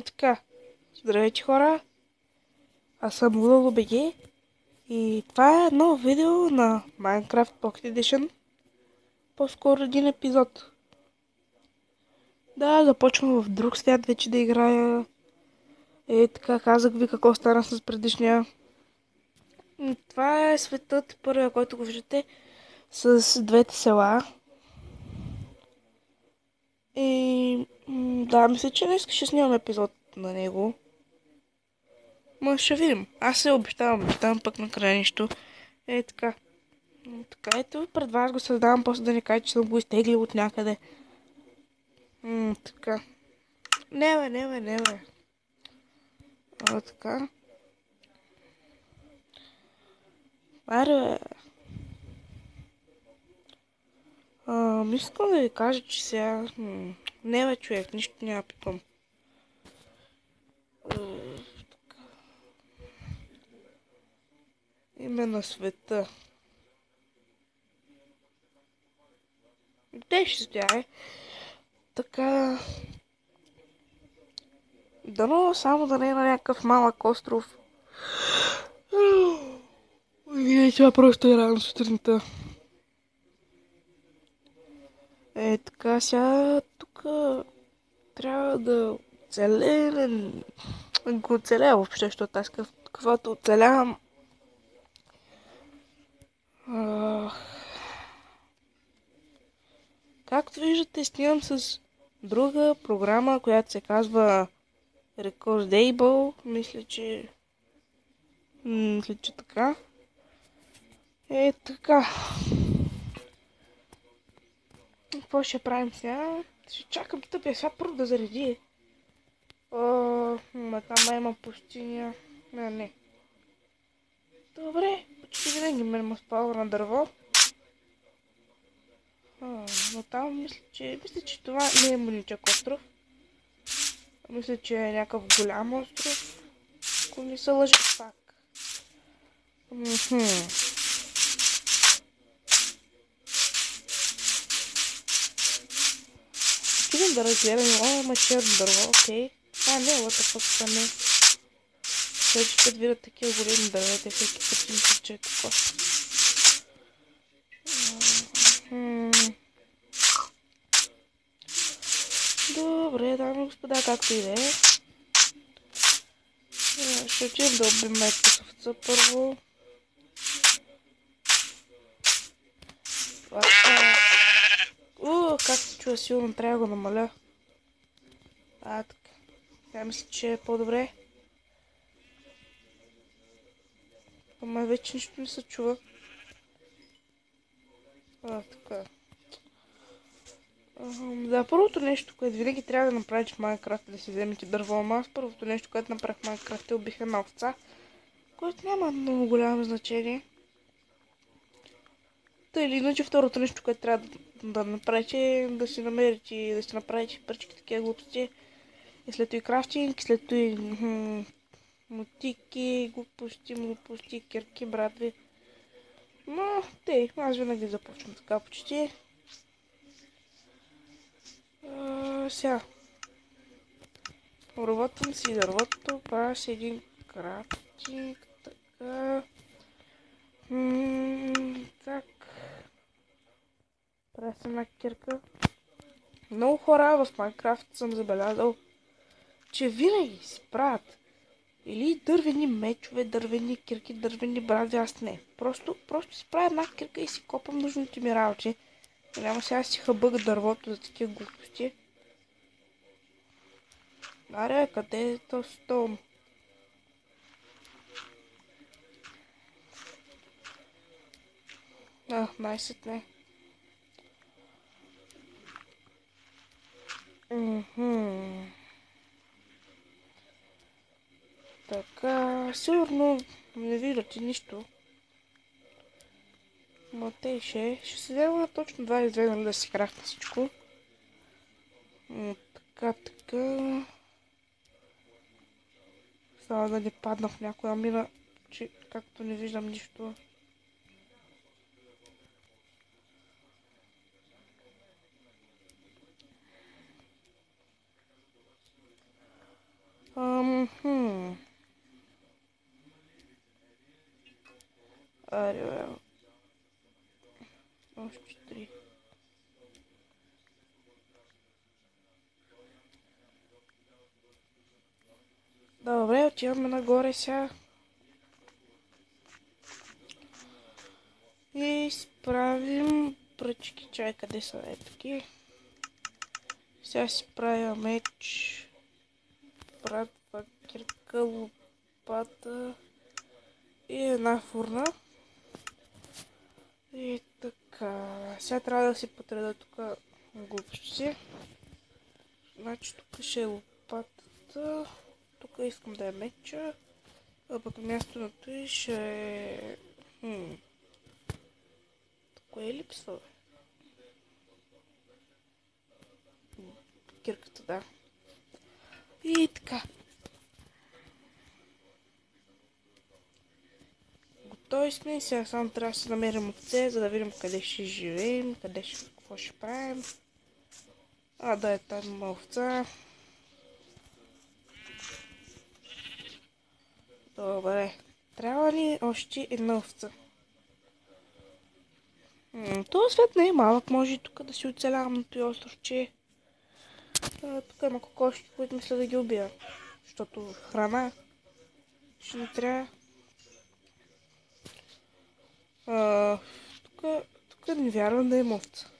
Така. Здравейте, хора! Аз съм LuluBG и това е едно видео на Minecraft Pocket Edition. По-скоро един епизод. Да, започвам в друг свят вече да играя. Така казах ви какво стана с предишния. Това е светът, първия, който го виждате, с двете села. Да, мисля, че днес ще снимам епизод на него. Ще видим. Аз се обещавам, там пък накрая нищо. Така. Така, ето пред вас го създавам, после да не кажа, че съм го изтеглил от някъде. Така. Не бе. Така. Аре, бе. Искам да ви кажа, че сега... Не бе, човек, нищо няма пипам. Име на света. Те ще стоя, Така... Дано само да не е на някакъв малък остров. Това просто е рано сутринта. Така, сега тук трябва да оцелея, го оцеля въобще, защото аз каквото оцелявам. Както виждате, снимам с друга програма, която се казва Recordable. Мисля, че така. Така. Какво ще правим сега? Ще чакам тъпия сега първо да зареди. Там има пустиня. Не. Добре, почти винаги мен ме спава на дърво. Но там мисля, че това не е мъничък остров. Мисля, че е някакъв голям остров. Ако не се лъжа пак. Отидем да разгледам. Има черно дърво, окей. Това не е лътъпък, това не е. Вече като видят такива големи дървета, всеки път си мисля, че е такова. Добре, дами и господа, както и да е. Ще отидем да убим косовца първо. Как се чува силно, трябва да го намаля. Така. Тя мисля, че е по-добре. Ама вече нищо не се чува. Така. Да, първото нещо, което винаги трябва да направиш в Майнкрафт е да си вземете дърво. Ама аз първото нещо, което направих в Майнкрафт е убих една овца, което няма много голямо значение. Та или иначе второто нещо, което трябва да направите е да си намерите и да си направите пръчки такива глупости. И след това и крафтинг, след това и мотики, глупости, кирки, братви. Но, аз винаги започвам така почти. Сега. Обработвам си дървото, правя си един крафтинг, така. Так. Правя си една кирка. Много хора в Майнкрафт съм забелязал, че винаги си правят или дървени мечове, дървени кирки, дървени бради, аз не. Просто си правя една кирка и си копам нужните ми работи. Няма сега си хъбък дървото за такива глупости. Аре, къде е то стол? Най-сетне. Така, сигурно не виждате нищо. Но те ще се взема точно 22, нали да си крафта всичко. Така. Само да не падна в някоя мина, че както не виждам нищо. Мгм. Аре, бе. Още 3. Добре, отиваме нагоре сега. И справим пръчки. Чай, къде са етки? Сега си правя меч. Братва, кирка, лопата. И една фурна. И така. Сега трябва да си подреда тук глупости. Значи тук ще е лопатата. Тук искам да е меча. А пък място на той ще е... Кое липсва, бе? Кирката, да. И така. Готови сме. Сега само трябва да си намерим овце, за да видим къде ще живеем, какво ще правим. Да, е там има овца. Добре. Трябва ли още една овца? Този свет не е малък. Може и тук да си оцелявам на този островче. Тук има кокошки, които мисля да ги убия. Защото храна ще ни трябва. Тук не вярвам да има овца.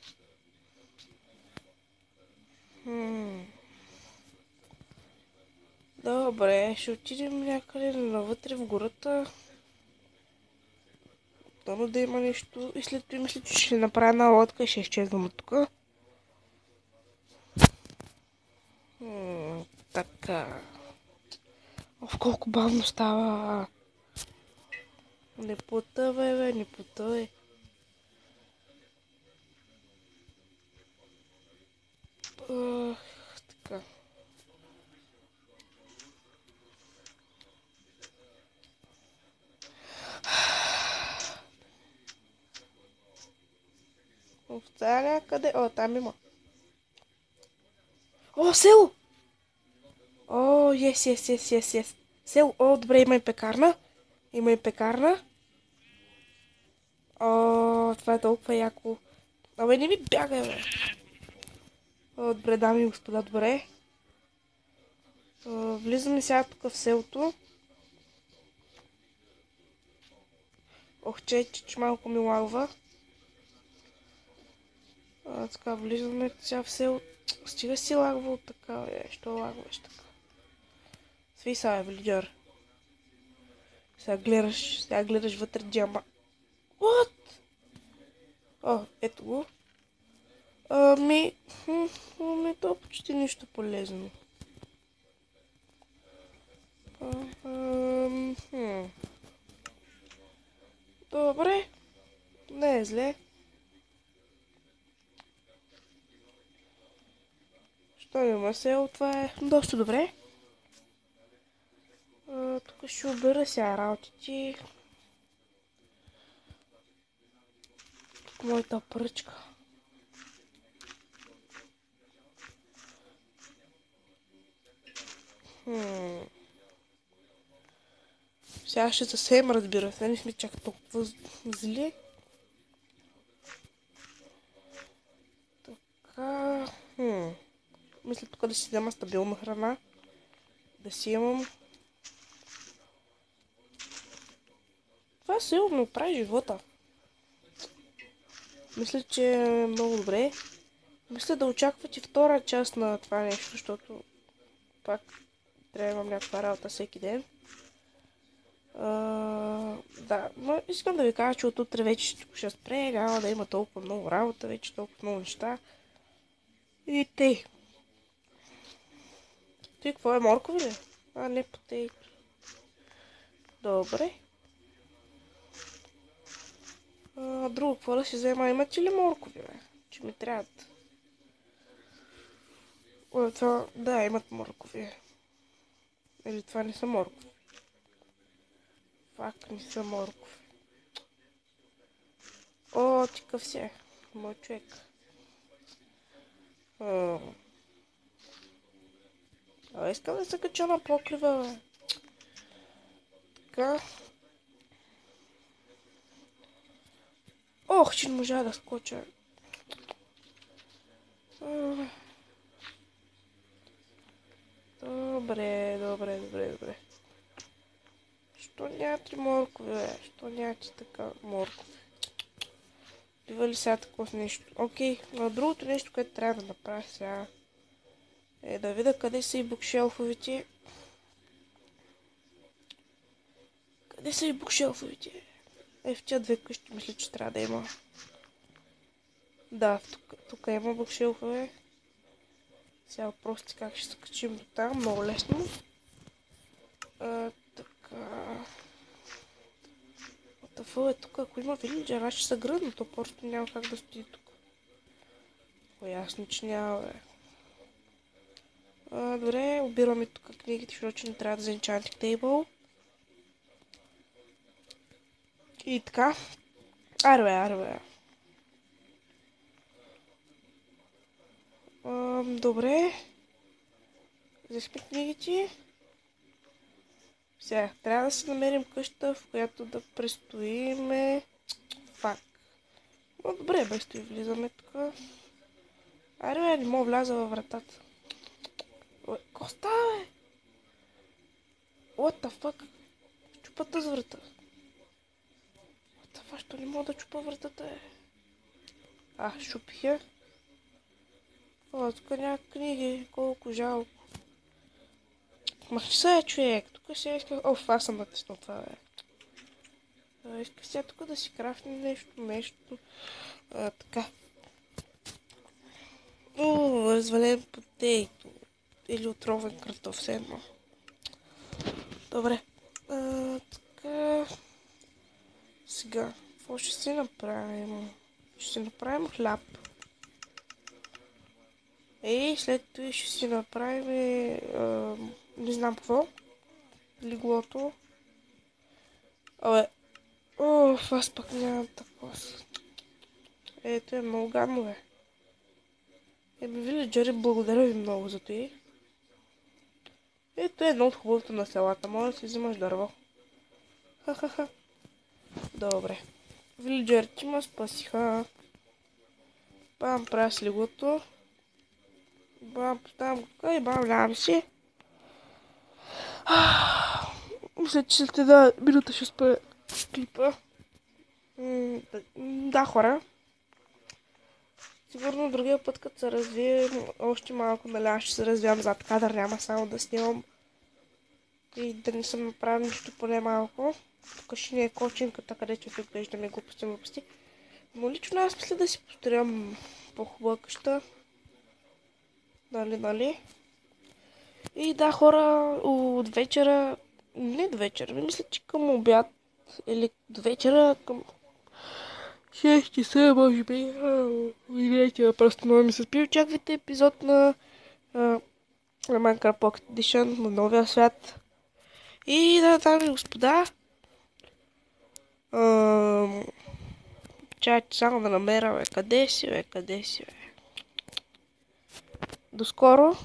Добре, ще отидем някъде навътре в гората. Дано да има нещо. И след това мисля, че ще направя една лодка и ще изчезвам от тук. Така. Колко бавно става. Не потъвай, бе, не потъвай. Така. Овца някъде. Там има. Село! Yes. Село. Добре, има и пекарна. Това е толкова яко. Абе, не ми бягай, бе. Добре, дами и господа, добре. Влизаме сега тук в селото. Че малко ми лагва. Така, влизаме сега в селото. Стига си лагва от така, що лагваш така? Сви са, влидьор. Сега гледаш вътре джама. What? Ето го. То почти нищо полезно. Добре. Не е зле. Що има село, това е доста добре. Тук ще обера сега работите. Тук моята пръчка. Сега ще засеем, разбира се, не сме чак толкова зли. Така. Мисля тук да си взема стабилна храна. Да си имам. Това сигурно прави живота. Мисля, че е много добре. Мисля да очаквате втора част на това нещо, защото пак трябва да имам някаква работа всеки ден. Да, но искам да ви кажа, че от утре вече ще спре, няма да има толкова много работа, вече толкова много неща. И тъй. Ти какво е, моркови ли? Не потей. Добре. Друго, какво да си взема? Имате ли моркови, бе? Че ми трябват. Да, имат моркови. Или това не са моркови. Фак, не са моркови. Ти къв си е. Мой човек. Искам да се кача на покрива, бе. Така. Ох, че не можа да скоча. Добре. Що нямате моркови, бе? Що нямате така моркови? Бива ли сега такова нещо? Окей, но другото нещо, което трябва да направя сега е да видя къде са и букшелфовите. Къде са и букшелфовите? В тия две къщи мисля, че трябва да има. Да, тук има букшелфове. Сега просто как ще се качим до там, много лесно. Така. Тъфъл е тук, ако има вилиджер, аз ще се гръдна, то просто няма как да стои тук. Ясно, че няма, бе. Добре, обираме тук книгите, защото не трябва да за Enchanting Table. И така. Арбе. Добре. Взехме книгите. Сега, трябва да си намерим къща, в която да престоиме. Фак. Но добре, без той влизаме тук. Арбе, не мога вляза във вратата. Ко става, бе? What the fuck? Чупа тази врата. What the fuck, що не мога да чупа вратата, е? Щупих я. Тук няма книги, колко жалко. Махче се, човек, тук сега иска... аз съм натиснал това, бе. Иска сега тук да си крафне нещо. Така. Развален потейто. Или отровен картоф, все едно. Добре. Така. Сега, какво ще си направим? Ще си направим хляб. И след това ще си направим... не знам какво. Леглото. Аз пък нямам такова. Ето е много гадно, бе. Вилиджери, благодаря ви много за това. Ето е едно от хубавото на селата. Може да си взимаш дърво. Ха-ха-ха. Добре. Вилиджерите ме спасиха. Бам, правя с леглото. Бам, поставям го и бам, лявам си. Мисля, че след една минута ще спа клипа. Да, хора. Сигурно другия път, като се развие още малко, нали, аз ще се развивам зад кадър, няма само да снимам и да не съм направил нищо поне малко. Тук ще не е кочинката, където ви глеждаме глупости. Но лично аз мисля да си построям по-хубава къща. Нали? И да, хора, от вечера, не до вечера, мисля, че към обяд или до вечера, към 6 часа, може би. Видите, просто много ми се спи. Очаквайте епизод на Minecraft Pocket Edition на новия свят. И да, дами и господа, чакайте само да намеря, къде си, бе. До скоро.